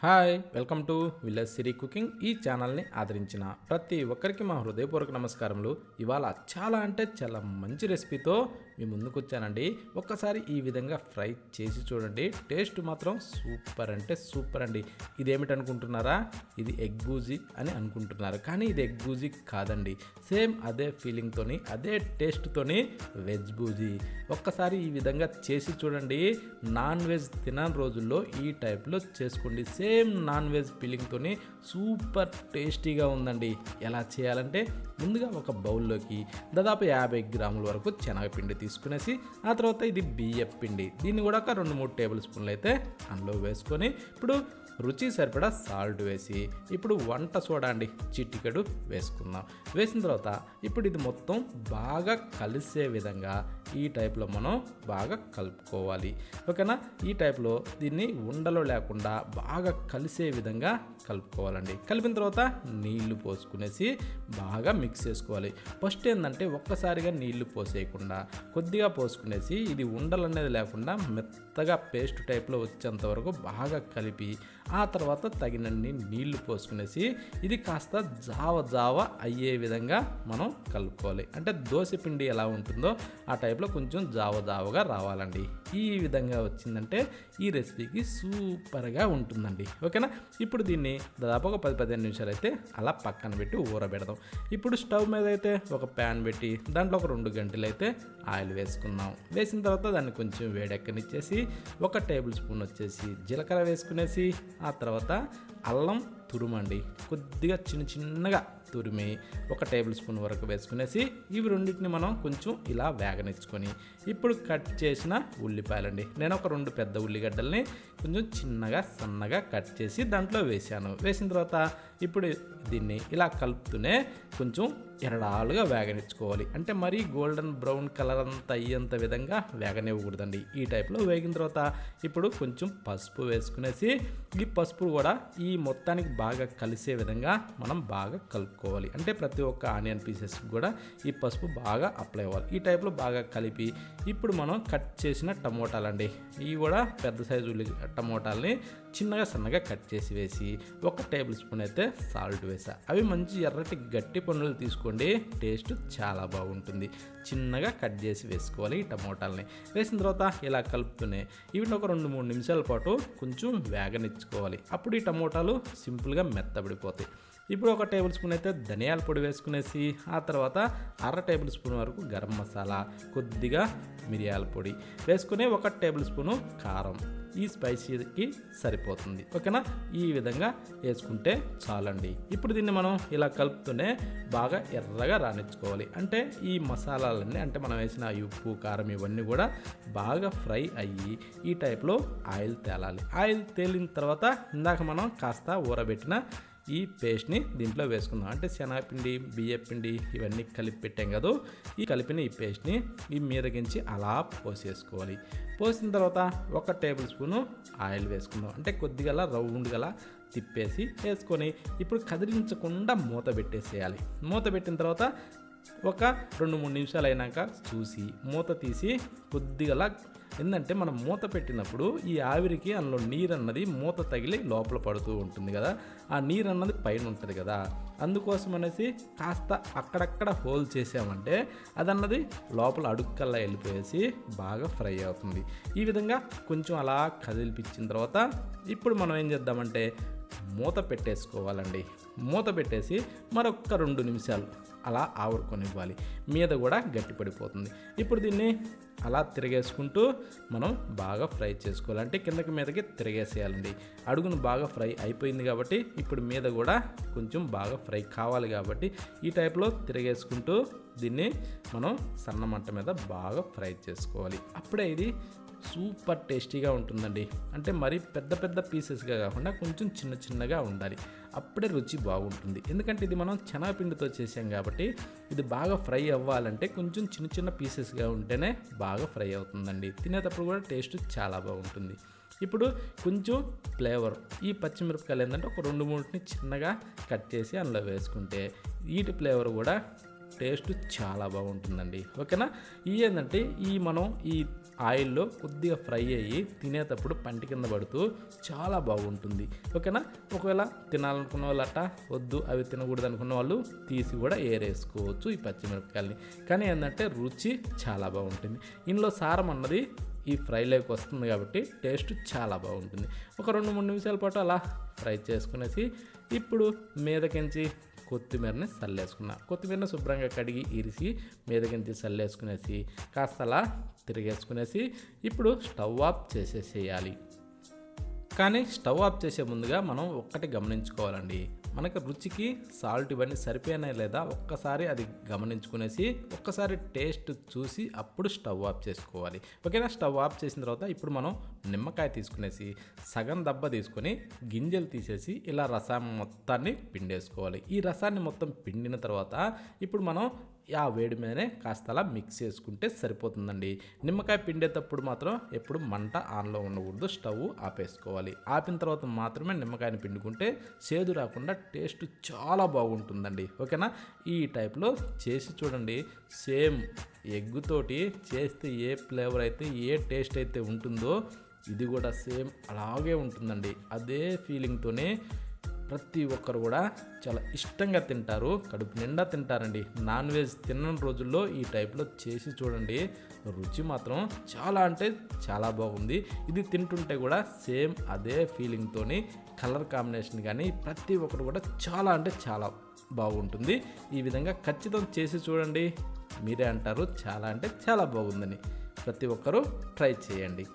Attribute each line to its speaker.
Speaker 1: Hi welcome to village Siri cooking. ఈ ఛానల్ని ఆదరించిన ప్రతి ఒక్కరికి మా హృదయపూర్వక నమస్కారములు. ఇవాళ చాలా అంటే చాలా మంచి రెసిపీతో మీ ముందుకు వచ్చానండి. ఒక్కసారి ఈ విధంగా ఫ్రై చేసి చూడండి, టేస్ట్ మాత్రం సూపర్ అంటే సూపర్ అండి. ఇదేమిటనుకుంటున్నారా? ఇది ఎగ్ బూజీ అని అనుకుంటున్నారు, కానీ ఇది ఎగ్ బూజీ కాదండి. సేమ్ అదే ఫీలింగ్తోని అదే టేస్ట్తోని వెజ్ బూజీ. ఒక్కసారి ఈ విధంగా చేసి చూడండి. నాన్ వెజ్ తినని రోజుల్లో ఈ టైప్లో చేసుకోండి. సేమ్ నాన్ వెజ్ ఫీలింగ్తోని సూపర్ టేస్టీగా ఉందండి. ఎలా చేయాలంటే ముందుగా ఒక బౌల్లోకి దాదాపు 50 గ్రాముల వరకు శనగపిండి తీసుకునేసి, ఆ తర్వాత ఇది బియ్యం పిండి, దీన్ని కూడా ఒక 2-3 టేబుల్ స్పూన్లు అయితే అందులో వేసుకొని, ఇప్పుడు రుచి సరిపడా సాల్ట్ వేసి, ఇప్పుడు వంట సోడా అండి చిటికెడు వేసుకుందాం. వేసిన తర్వాత ఇప్పుడు ఇది మొత్తం బాగా కలిసే విధంగా ఈ టైప్లో మనం బాగా కలుపుకోవాలి. ఓకేనా? ఈ టైప్లో దీన్ని ఉండలో లేకుండా బాగా కలిసే విధంగా కలుపుకోవాలండి. కలిపిన తర్వాత నీళ్లు పోసుకునేసి బాగా మిక్స్ చేసుకోవాలి. ఫస్ట్ ఏంటంటే ఒక్కసారిగా నీళ్లు పోసేయకుండా కొద్దిగా పోసుకునేసి ఇది ఉండలు అనేది లేకుండా మెత్తగా పేస్ట్ టైప్లో వచ్చేంత వరకు బాగా కలిపి, ఆ తర్వాత తగినన్ని నీళ్లు పోసుకునేసి ఇది కాస్త జావ అయ్యే విధంగా మనం కలుపుకోవాలి. అంటే దోశ పిండి ఎలా ఉంటుందో ఆ టైప్లో కొంచెం జావగా రావాలండి. ఈ విధంగా వచ్చిందంటే ఈ రెసిపీకి సూపర్గా ఉంటుందండి. ఓకేనా? ఇప్పుడు దీన్ని దాదాపు ఒక 10-15 నిమిషాలు అయితే అలా పక్కన పెట్టి ఊరబెడదాం. ఇప్పుడు స్టవ్ మీద అయితే ఒక ప్యాన్ పెట్టి దాంట్లో ఒక 2 గంటలు అయితే ఆయిల్ వేసుకుందాం. వేసిన తర్వాత దాన్ని కొంచెం వేడెక్కనిచ్చేసి 1 టేబుల్ స్పూన్ వచ్చేసి జీలకర్ర వేసుకునేసి, ఆ తర్వాత అల్లం తురుమండి కొద్దిగా చిన్నగా తురిమి 1 టేబుల్ స్పూన్ వరకు వేసుకునేసి, ఇవి రెండింటిని మనం కొంచెం ఇలా వేగనిచ్చుకొని, ఇప్పుడు కట్ చేసిన ఉల్లిపాయలండి, నేను ఒక 2 పెద్ద ఉల్లిగడ్డల్ని కొంచెం చిన్నగా సన్నగా కట్ చేసి దాంట్లో వేసాను. వేసిన తర్వాత ఇప్పుడు దీన్ని ఇలా కలుపుతూనే కొంచెం ఎరడాలుగా వేగనిచ్చుకోవాలి. అంటే మరీ గోల్డెన్ బ్రౌన్ కలర్ అంతా అయ్యేంత విధంగా వేగనివ్వకూడదండి. ఈ టైప్లో వేగిన తర్వాత ఇప్పుడు కొంచెం పసుపు వేసుకునేసి, ఈ పసుపు కూడా ఈ మొత్తానికి బాగా కలిసే విధంగా మనం బాగా కలుపుకోవాలి. అంటే ప్రతి ఒక్క ఆనియన్ పీసెస్ కూడా ఈ పసుపు బాగా అప్లై అవ్వాలి. ఈ టైప్లో బాగా కలిపి ఇప్పుడు మనం కట్ చేసిన టమోటాలండి, ఇవి కూడా పెద్ద సైజు టమోటాలని చిన్నగా సన్నగా కట్ చేసి వేసి 1 టేబుల్ స్పూన్ అయితే సాల్ట్ వేసా. అవి మంచి ఎర్రటి గట్టి పనులు తీసుకోండి, టేస్ట్ చాలా బాగుంటుంది. చిన్నగా కట్ చేసి వేసుకోవాలి ఈ టమోటాలని. వేసిన తర్వాత ఇలా కలుపుతూనే వీటిని ఒక 2-3 నిమిషాల పాటు కొంచెం వేగనిచ్చుకోవాలి. అప్పుడు ఈ టమోటాలు సింపుల్గా మెత్తబడిపోతాయి. ఇప్పుడు 1 టేబుల్ స్పూన్ అయితే ధనియాల పొడి వేసుకునేసి, ఆ తర్వాత 1/2 టేబుల్ స్పూన్ వరకు గరం మసాలా, కొద్దిగా మిరియాల పొడి వేసుకుని 1 టేబుల్ స్పూను కారం, ఈ స్పైసీకి సరిపోతుంది. ఓకేనా? ఈ విధంగా వేసుకుంటే చాలండి. ఇప్పుడు దీన్ని మనం ఇలా కలుపుతూనే బాగా ఎర్రగా రానిచ్చుకోవాలి. అంటే ఈ మసాలాలన్నీ, అంటే మనం వేసిన ఉప్పు కారం ఇవన్నీ కూడా బాగా ఫ్రై అయ్యి ఈ టైప్లో ఆయిల్ తేలాలి. ఆయిల్ తేలిన తర్వాత ఇందాక మనం కాస్త ఊరబెట్టిన ఈ పేస్ట్ని దీంట్లో వేసుకుందాం. అంటే శనగపిండి బియ్యం పిండి ఇవన్నీ కలిపి పెట్టాం కదా, ఈ కలిపిన ఈ పేస్ట్ని ఈ మీదకించి అలా పోసేసుకోవాలి. పోసిన తర్వాత 1 టేబుల్ స్పూను ఆయిల్ వేసుకుందాం. అంటే కొద్దిగా రౌండ్గా తిప్పేసి వేసుకొని ఇప్పుడు కదిలించకుండా మూత పెట్టేసేయాలి. మూత పెట్టిన తర్వాత ఒక 2-3 నిమిషాలు అయినాక చూసి మూత తీసి కొద్దిగా, ఏంటంటే మనం మూత పెట్టినప్పుడు ఈ ఆవిరికి అందులో నీరు అన్నది మూత తగిలి లోపల పడుతూ ఉంటుంది కదా, ఆ నీరు అన్నది పైన ఉంటుంది కదా, అందుకోసం అనేసి కాస్త అక్కడక్కడ హోల్ చేసామంటే అదన్నది లోపల అడుక్కల్లా వెళ్ళిపోయేసి బాగా ఫ్రై అవుతుంది. ఈ విధంగా కొంచెం అలా కదిలిపించిన తర్వాత ఇప్పుడు మనం ఏం చేద్దామంటే మూత పెట్టేసుకోవాలండి. మూత పెట్టేసి మరొక 2 నిమిషాలు అలా ఆవురుకొనివ్వాలి. మీద కూడా గట్టిపడిపోతుంది. ఇప్పుడు దీన్ని అలా తిరిగేసుకుంటూ మనం బాగా ఫ్రై చేసుకోవాలి. అంటే కిందకి మీదకి తిరిగేసేయాలండి. అడుగును బాగా ఫ్రై అయిపోయింది కాబట్టి ఇప్పుడు మీద కూడా కొంచెం బాగా ఫ్రై కావాలి కాబట్టి ఈ టైప్లో తిరిగేసుకుంటూ దీన్ని మనం సన్న మంట మీద బాగా ఫ్రై చేసుకోవాలి. అప్పుడే ఇది సూపర్ టేస్టీగా ఉంటుందండి. అంటే మరీ పెద్ద పీసెస్గా కాకుండా కొంచెం చిన్నగా ఉండాలి, అప్పుడే రుచి బాగుంటుంది. ఎందుకంటే ఇది మనం శనగపిండితో చేసాం కాబట్టి ఇది బాగా ఫ్రై అవ్వాలంటే కొంచెం చిన్న పీసెస్గా ఉంటేనే బాగా ఫ్రై అవుతుందండి. తినేటప్పుడు కూడా టేస్ట్ చాలా బాగుంటుంది. ఇప్పుడు కొంచెం ఫ్లేవర్, ఈ పచ్చిమిరపకాయలు ఏంటంటే ఒక 2-3 చిన్నగా కట్ చేసి అందులో వేసుకుంటే వీటి ఫ్లేవర్ కూడా టేస్ట్ చాలా బాగుంటుందండి. ఓకేనా? ఈ ఏంటంటే మనం ఈ ఆయిల్లో కొద్దిగా ఫ్రై అయ్యి తినేటప్పుడు పంటి కింద పడుతూ చాలా బాగుంటుంది. ఓకేనా. ఒకవేళ తినాలనుకున్న వాళ్ళు అట్ట వద్దు అవి తినకూడదు అనుకున్న వాళ్ళు తీసి కూడా ఏరేసుకోవచ్చు ఈ పచ్చిమిరపకాయలని. కానీ ఏంటంటే రుచి చాలా బాగుంటుంది. ఇందులో సారం అన్నది ఈ ఫ్రైలోకి వస్తుంది కాబట్టి టేస్ట్ చాలా బాగుంటుంది. ఒక 2-3 నిమిషాల పాటు అలా ఫ్రై చేసుకునేసి ఇప్పుడు మీదకించి కొత్తిమీరని చల్లేసుకున్నా. కొత్తిమీరని శుభ్రంగా కడిగి ఇరిసి మీదకించి చల్లేసుకునేసి కాస్త అలా తిరిగేసుకునేసి ఇప్పుడు స్టవ్ ఆఫ్ చేసేసేయాలి. కానీ స్టవ్ ఆఫ్ చేసే ముందుగా మనం ఒక్కటి గమనించుకోవాలండి. మనకు రుచికి సాల్ట్ ఇవన్నీ సరిపోయినాయి లేదా ఒక్కసారి అది గమనించుకునేసి ఒక్కసారి టేస్ట్ చూసి అప్పుడు స్టవ్ ఆఫ్ చేసుకోవాలి. ఓకేనా. స్టవ్ ఆఫ్ చేసిన తర్వాత ఇప్పుడు మనం నిమ్మకాయ తీసుకునేసి సగం దెబ్బ తీసుకొని గింజలు తీసేసి ఇలా రసాన్ని మొత్తాన్ని పిండేసుకోవాలి. ఈ రసాన్ని మొత్తం పిండిన తర్వాత ఇప్పుడు మనం ఆ వేడి మీదనే కాస్త అలా మిక్స్ చేసుకుంటే సరిపోతుందండి. నిమ్మకాయ పిండేటప్పుడు మాత్రం ఎప్పుడు మంట ఆన్లో ఉండకూడదు, స్టవ్ ఆపేసుకోవాలి. ఆపిన తర్వాత మాత్రమే నిమ్మకాయని పిండుకుంటే చేదు రాకుండా టేస్ట్ చాలా బాగుంటుందండి. ఓకేనా. ఈ టైప్లో చేసి చూడండి. సేమ్ ఎగ్గుతోటి చేస్తే ఏ ఫ్లేవర్ అయితే ఏ టేస్ట్ అయితే ఉంటుందో ఇది కూడా సేమ్ అలాగే ఉంటుందండి. అదే ఫీలింగ్తోనే ప్రతి ఒక్కరు కూడా చాలా ఇష్టంగా తింటారు, కడుపు నిండా తింటారండి. నాన్ వెజ్ తినని రోజుల్లో ఈ టైప్లో చేసి చూడండి. రుచి మాత్రం చాలా అంటే చాలా బాగుంది. ఇది తింటుంటే కూడా సేమ్ అదే ఫీలింగ్తోని కలర్ కాంబినేషన్ కానీ ప్రతి ఒక్కరు కూడా చాలా అంటే చాలా బాగుంటుంది. ఈ విధంగా ఖచ్చితంగా చేసి చూడండి. మీరే అంటారు చాలా అంటే చాలా బాగుందని. ప్రతి ఒక్కరూ ట్రై చేయండి.